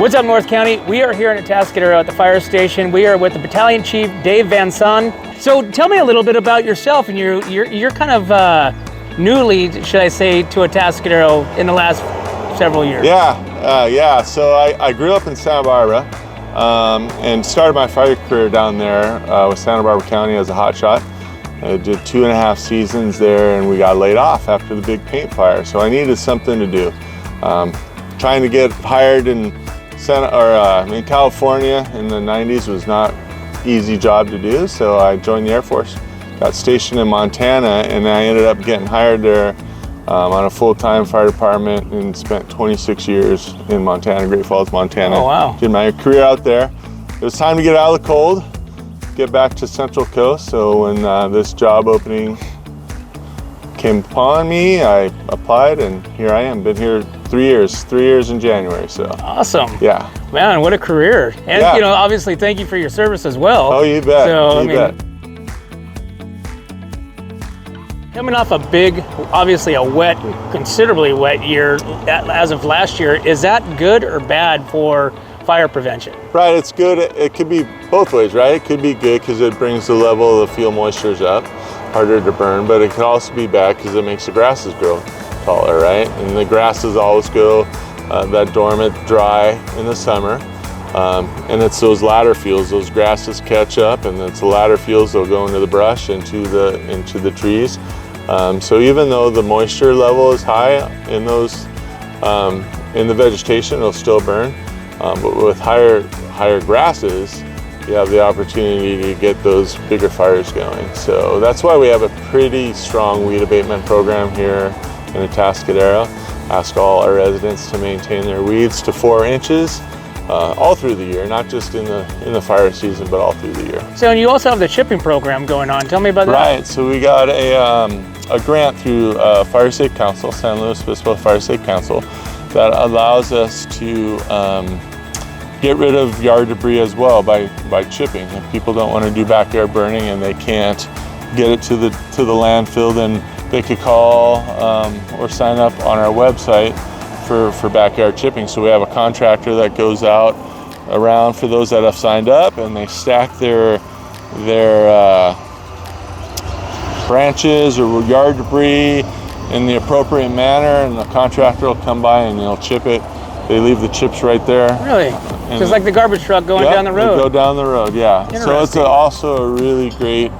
What's up, North County? We are here in Atascadero at the fire station. We are with the Battalion Chief, Dave Van Son. So tell me a little bit about yourself, and you're kind of newly, should I say, to Atascadero in the last several years. Yeah. So I grew up in Santa Barbara and started my fire career down there with Santa Barbara County as a hotshot. I did 2.5 seasons there, and we got laid off after the big paint fire. So I needed something to do. Trying to get hired in California in the 90s was not an easy job to do. So I joined the Air Force, got stationed in Montana, and I ended up getting hired there on a full-time fire department and spent 26 years in Montana, Great Falls, Montana. Oh, wow. Did my career out there. It was time to get out of the cold, get back to Central Coast. So when this job opening came upon me, I applied, and here I am. Been here 3 years in January. So awesome. Yeah. Man, what a career. And yeah. Obviously thank you for your service as well. Oh, you bet. So, you bet. Coming off a big, obviously a considerably wet year as of last year, is that good or bad for fire prevention? Right, it's good. It could be both ways, right? It could be good because it brings the level of the field moistures up, harder to burn, but it could also be bad because it makes the grasses grow taller, right? And the grasses always go that dormant, dry in the summer. And it's those ladder fields, those grasses catch up, and it's the ladder fields that'll go into the brush, into the trees. So even though the moisture level is high in those in the vegetation, it'll still burn. But with higher grasses, you have the opportunity to get those bigger fires going. So that's why we have a pretty strong weed abatement program here in Atascadero. Ask all our residents to maintain their weeds to 4 inches all through the year, not just in the fire season, but all through the year. So, and you also have the chipping program going on. Tell me about that. Right, so we got a grant through Fire Safe Council, San Luis Obispo Fire Safe Council, that allows us to get rid of yard debris as well by chipping. If people don't want to do backyard burning and they can't get it to the landfill, then they could call or sign up on our website for backyard chipping. So we have a contractor that goes out around for those that have signed up, and they stack their branches or yard debris in the appropriate manner, and the contractor will come by and they'll chip it. They leave the chips right there. Really? Just like the garbage truck going down the road? Go down the road, yeah. So it's also a really great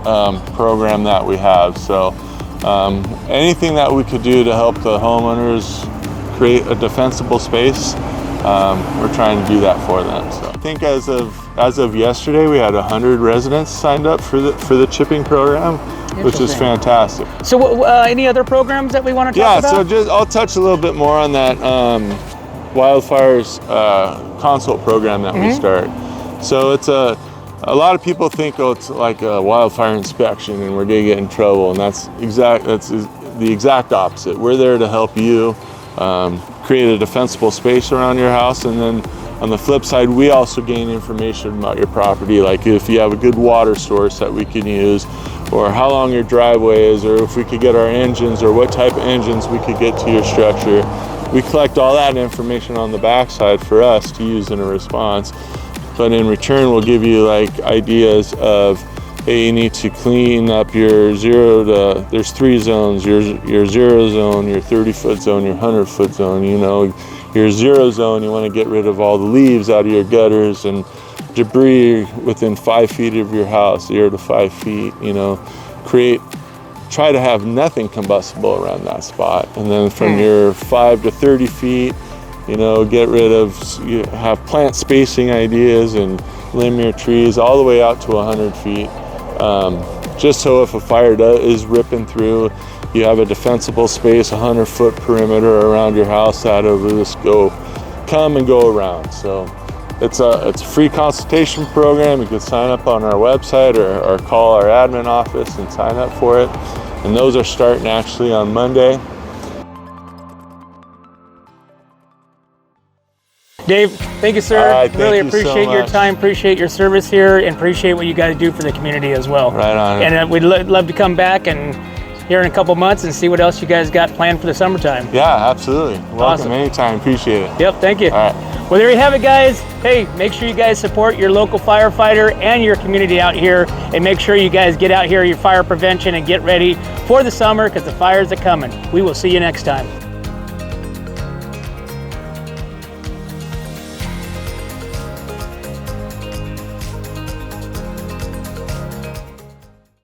program that we have. So anything that we could do to help the homeowners create a defensible space, we're trying to do that for them. So I think as of yesterday, we had 100 residents signed up for the chipping program, which is fantastic. So any other programs that we want to talk about? Yeah, so I'll touch a little bit more on that wildfires consult program that we start. So it's a lot of people think, it's like a wildfire inspection and we're gonna get in trouble, and that's the exact opposite. We're there to help you create a defensible space around your house, and then on the flip side, we also gain information about your property, like if you have a good water source that we can use, or how long your driveway is, or if we could get our engines, or what type of engines we could get to your structure. We collect all that information on the backside for us to use in a response. But in return, we'll give you like ideas of, hey, you need to clean up your there's 3 zones, your 0 zone, your 30-foot zone, your 100-foot zone. Your 0 zone, you want to get rid of all the leaves out of your gutters and debris within 5 feet of your house, 0 to 5 feet, try to have nothing combustible around that spot. And then from your 5 to 30 feet, get rid of, have plant spacing ideas and limb your trees all the way out to 100 feet. Just so if a fire is ripping through, you have a defensible space, 100-foot perimeter around your house that will just come and go around. So it's a free consultation program. You can sign up on our website or call our admin office and sign up for it. And those are starting actually on Monday. Dave, thank you, sir. Right, really appreciate your time, appreciate your service here, and appreciate what you guys do for the community as well. Right on. And we'd love to come back and here in a couple months and see what else you guys got planned for the summertime. Yeah, absolutely. Welcome Awesome. anytime. Appreciate it. Yep, thank you. All right. Well, there you have it, guys. Hey, make sure you guys support your local firefighter and your community out here, and make sure you guys get out here your fire prevention and get ready for the summer, because the fires are coming. We will see you next time.